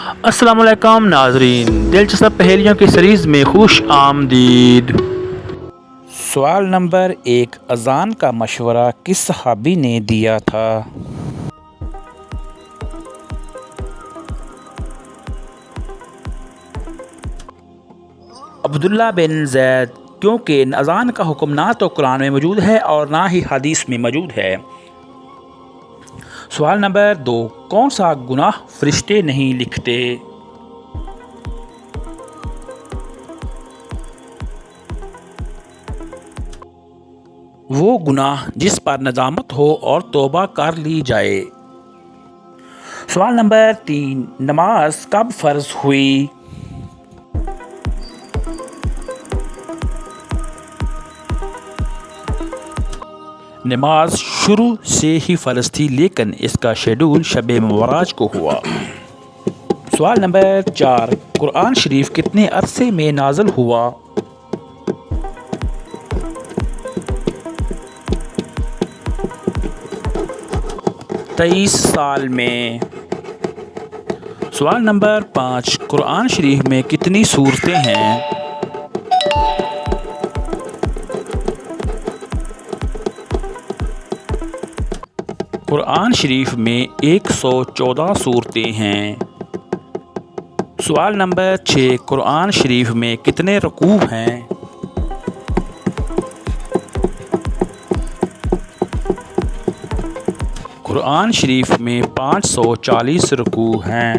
السلام علیکم ناظرین، دلچسپ پہیلیوں کی سیریز میں خوش آمدید۔ سوال نمبر 1، اذان کا مشورہ کس صحابی نے دیا تھا؟ عبداللہ بن زید، کیونکہ اذان کا حکم نہ تو قرآن میں موجود ہے اور نہ ہی حدیث میں موجود ہے۔ سوال نمبر 2، کون سا گناہ فرشتے نہیں لکھتے؟ وہ گناہ جس پر ندامت ہو اور توبہ کر لی جائے۔ سوال نمبر 3، نماز کب فرض ہوئی؟ نماز شروع سے ہی فرض تھی، لیکن اس کا شیڈول شب معراج کو ہوا۔ سوال نمبر 4، قرآن شریف کتنے عرصے میں نازل ہوا؟ تیئیس سال میں۔ سوال نمبر 5، قرآن شریف میں کتنی سورتیں ہیں؟ قرآن شریف میں 114 سورتیں ہیں۔ سوال نمبر 6، قرآن شریف میں کتنے رکوع ہیں؟ قرآن شریف میں 540 رکوع ہیں۔